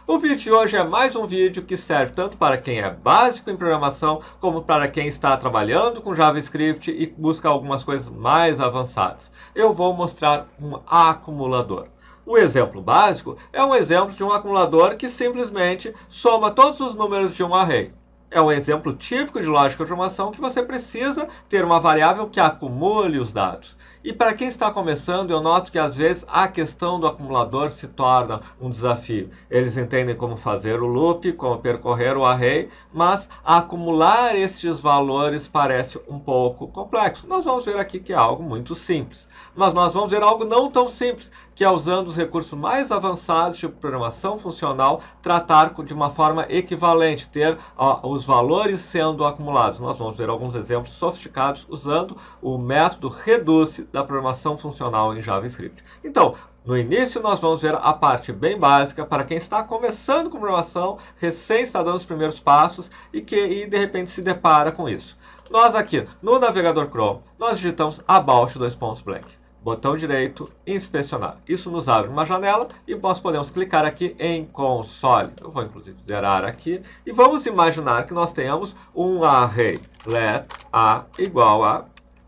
O vídeo de hoje é mais um vídeo que serve tanto para quem é básico em programação, como para quem está trabalhando com JavaScript e busca algumas coisas mais avançadas. Eu vou mostrar um acumulador. O exemplo básico é um exemplo de um acumulador que simplesmente soma todos os números de um array. É um exemplo típico de lógica de programação que você precisa ter uma variável que acumule os dados. E para quem está começando, eu noto que às vezes a questão do acumulador se torna um desafio. Eles entendem como fazer o loop, como percorrer o array, mas acumular estes valores parece um pouco complexo. Nós vamos ver aqui que é algo muito simples. Mas nós vamos ver algo não tão simples, que é usando os recursos mais avançados de programação funcional, tratar de uma forma equivalente, ter os valores sendo acumulados. Nós vamos ver alguns exemplos sofisticados usando o método reduce da programação funcional em JavaScript. Então, no início nós vamos ver a parte bem básica para quem está começando com programação, recém está dando os primeiros passos e de repente se depara com isso. Nós aqui no navegador Chrome, nós digitamos about blank. Botão direito, inspecionar. Isso nos abre uma janela e nós podemos clicar aqui em console. Eu vou inclusive zerar aqui. E vamos imaginar que nós tenhamos um array let a igual a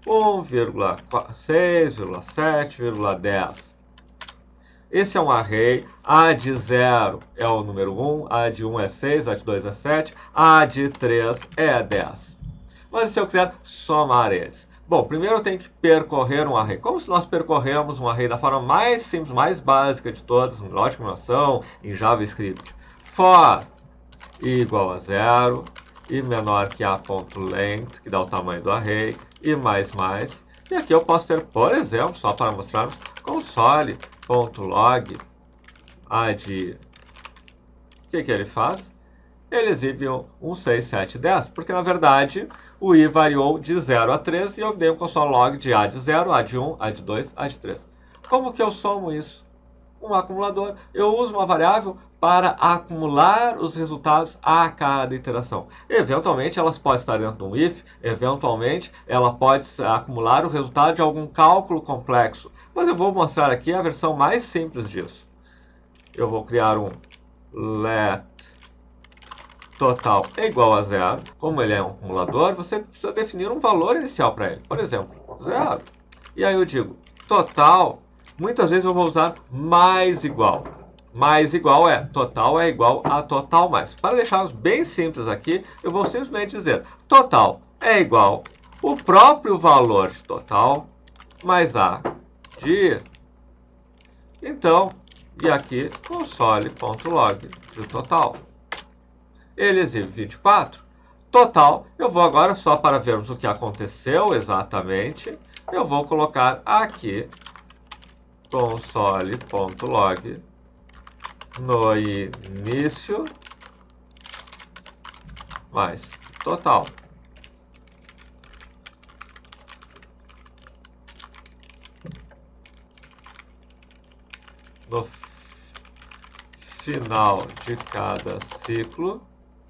1,6,7,10. Esse é um array, a de 0 é o número 1, a de 1 é 6, a de 2 é 7, a de 3 é 10. Mas se eu quiser somar eles? Bom, primeiro eu tenho que percorrer um array. Como se nós percorremos um array da forma mais simples, mais básica de todas, em lógica de programação, em JavaScript. For igual a 0 e menor que a.length, que dá o tamanho do array, e mais. E aqui eu posso ter, por exemplo, só para mostrarmos, console.log ad. O que ele faz? Ele exibe um 6, 7, 10, porque na verdade o i variou de 0 a 3 e eu dei um console.log de a de 0, a de 1, a de 2, a de 3. Como que eu somo isso? Um acumulador. Eu uso uma variável para acumular os resultados a cada iteração. Eventualmente, elas podem estar dentro de um if, eventualmente, ela pode acumular o resultado de algum cálculo complexo. Mas eu vou mostrar aqui a versão mais simples disso. Eu vou criar um let total é igual a 0. Como ele é um acumulador, você precisa definir um valor inicial para ele. Por exemplo, 0. E aí eu digo total. Muitas vezes eu vou usar mais igual. Mais igual total é igual a total mais. Para deixarmos bem simples aqui, eu vou simplesmente dizer total é igual o próprio valor de total mais a de. Então, e aqui console.log de total. Ele exibe 24. Total, eu vou agora, só para vermos o que aconteceu exatamente, eu vou colocar aqui console.log no início mais total. No final de cada ciclo,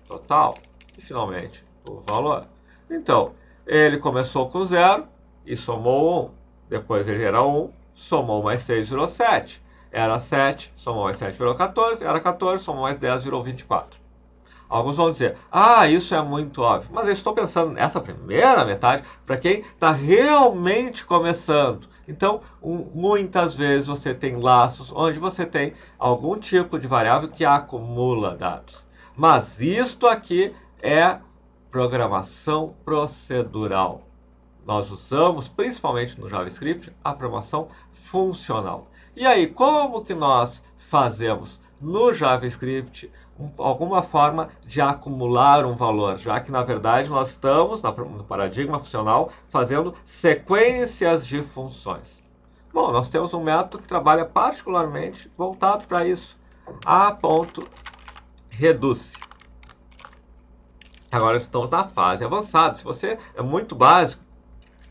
total, e finalmente o valor. Então, ele começou com 0 e somou 1. Depois ele era 1, somou mais 6, virou 7. Era 7, somou mais 7, virou 14. Era 14, somou mais 10, virou 24. Alguns vão dizer, isso é muito óbvio. Mas eu estou pensando nessa primeira metade para quem está realmente começando. Então, muitas vezes você tem laços onde você tem algum tipo de variável que acumula dados. Mas isto aqui é programação procedural. Nós usamos, principalmente no JavaScript, a programação funcional. E aí, como que nós fazemos no JavaScript alguma forma de acumular um valor, já que, na verdade, nós estamos, no paradigma funcional, fazendo sequências de funções? Bom, nós temos um método que trabalha particularmente voltado para isso, a.reduce. Agora estamos na fase avançada. Se você é muito básico,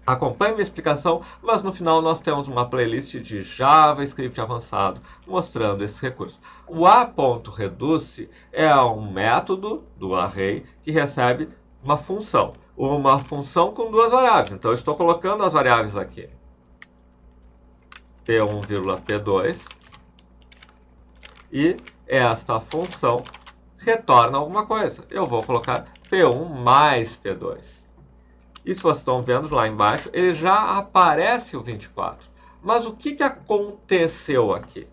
acompanhe minha explicação, mas no final nós temos uma playlist de JavaScript avançado mostrando esse recurso. O a.reduce é um método do array que recebe uma função com duas variáveis. Então eu estou colocando as variáveis aqui, P1, P2, e esta função retorna alguma coisa. Eu vou colocar P1 mais P2. E se vocês estão vendo lá embaixo, ele já aparece o 24. Mas o que aconteceu aqui?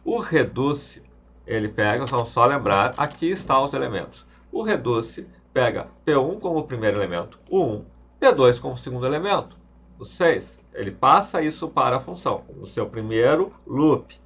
O reduce, ele pega, vamos só lembrar, aqui estão os elementos. O reduce pega P1 como o primeiro elemento, o 1, P2 como o segundo elemento, o 6. Ele passa isso para a função, no seu primeiro loop.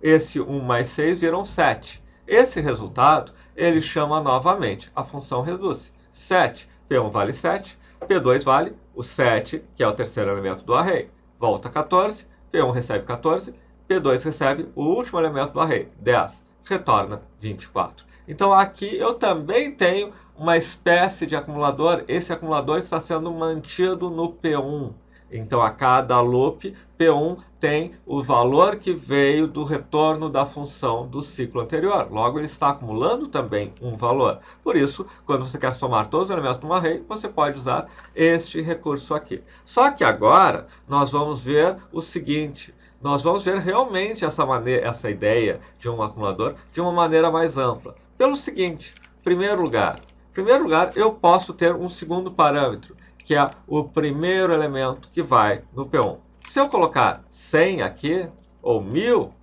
Esse 1 mais 6 viram 7. Esse resultado, ele chama novamente a função reduce. 7, P1 vale 7, P2 vale o 7, que é o terceiro elemento do array. Volta 14, P1 recebe 14, P2 recebe o último elemento do array, 10. Retorna 24. Então aqui eu também tenho uma espécie de acumulador. Esse acumulador está sendo mantido no P1. Então a cada loop, P1 tem o valor que veio do retorno da função do ciclo anterior. Logo, ele está acumulando também um valor. Por isso, quando você quer somar todos os elementos de um array, você pode usar este recurso aqui. Só que agora nós vamos ver o seguinte. Nós vamos ver realmente essa ideia de um acumulador de uma maneira mais ampla. Pelo seguinte, em primeiro lugar, eu posso ter um segundo parâmetro, que é o primeiro elemento que vai no P1. Se eu colocar 100 aqui, ou 1000,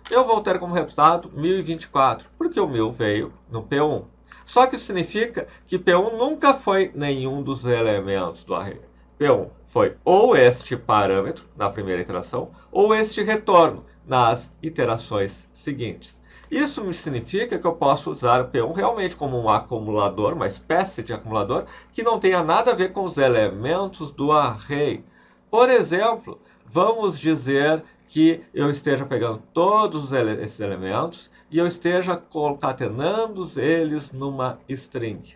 eu vou ter como resultado 1024, porque o 1000 veio no P1. Só que isso significa que P1 nunca foi nenhum dos elementos do array. P1 foi ou este parâmetro, na primeira iteração, ou este retorno, nas iterações seguintes. Isso me significa que eu posso usar o P1 realmente como um acumulador, uma espécie de acumulador, que não tenha nada a ver com os elementos do array. Por exemplo, vamos dizer que eu esteja pegando todos esses elementos e eu esteja concatenando eles numa string.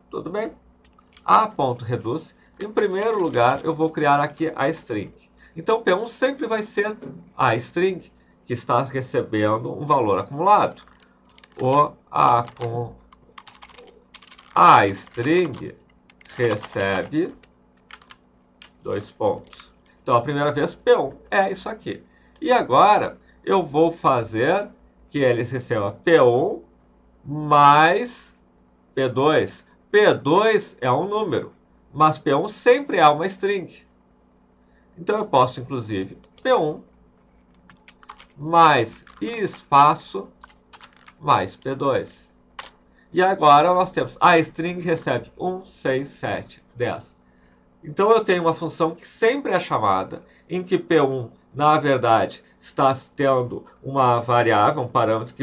Tudo bem? A.reduce. Em primeiro lugar, eu vou criar aqui a string. Então, P1 sempre vai ser a string que está recebendo um valor acumulado. A string recebe 2 pontos. Então, a primeira vez, P1 é isso aqui. E agora, eu vou fazer que eles recebam P1 mais P2. P2 é um número, mas P1 sempre é uma string. Então, eu posso, inclusive, P1 mais espaço mais P2. E agora nós temos a string recebe 1, 6, 7, 10. Então eu tenho uma função que sempre é chamada, em que P1, na verdade, está tendo uma variável, um parâmetro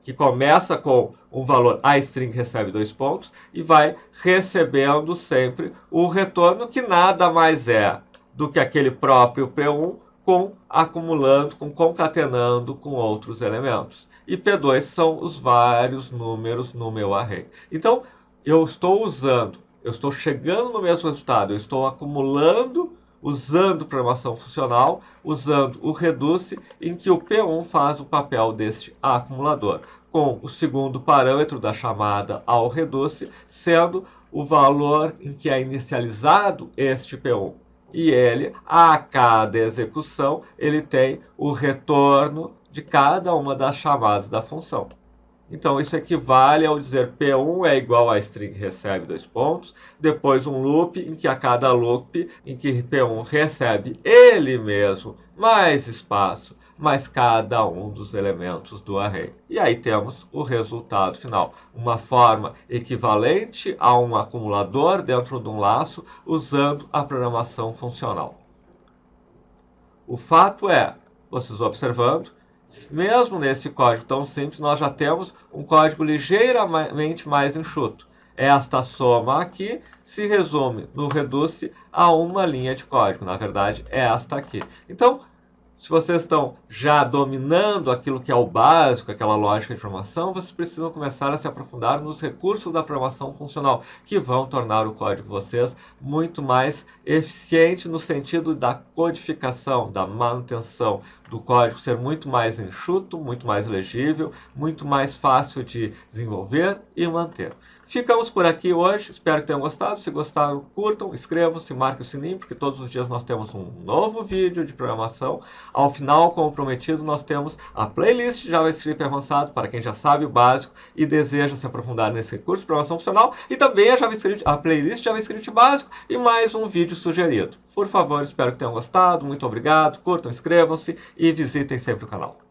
que começa com um valor, a string recebe 2 pontos, e vai recebendo sempre o retorno, que nada mais é do que aquele próprio P1 acumulando, concatenando com outros elementos. E P2 são os vários números no meu array. Então, eu estou chegando no mesmo resultado, eu estou acumulando, usando programação funcional, usando o reduce, em que o P1 faz o papel deste acumulador, com o segundo parâmetro da chamada ao reduce sendo o valor em que é inicializado este P1. E ele, a cada execução, ele tem o retorno de cada uma das chamadas da função. Então, isso equivale ao dizer P1 é igual a string recebe 2 pontos, depois um loop em que a cada loop em que P1 recebe ele mesmo mais espaço, mais cada um dos elementos do array. E aí temos o resultado final, uma forma equivalente a um acumulador dentro de um laço usando a programação funcional. O fato é, vocês observando, mesmo nesse código tão simples, nós já temos um código ligeiramente mais enxuto. Esta soma aqui se resume no reduce a uma linha de código. Na verdade, é esta aqui. Então, se vocês estão já dominando aquilo que é o básico, aquela lógica de programação, vocês precisam começar a se aprofundar nos recursos da programação funcional, que vão tornar o código de vocês muito mais eficiente no sentido da codificação, da manutenção do código ser muito mais enxuto, muito mais legível, muito mais fácil de desenvolver e manter. Ficamos por aqui hoje, espero que tenham gostado. Se gostaram, curtam, inscrevam-se, marquem o sininho, porque todos os dias nós temos um novo vídeo de programação. Ao final, como prometido, nós temos a playlist de JavaScript avançado para quem já sabe o básico e deseja se aprofundar nesse curso de programação funcional, e também a playlist de JavaScript básico e mais um vídeo sugerido. Por favor, espero que tenham gostado. Muito obrigado. Curtam, inscrevam-se e visitem sempre o canal.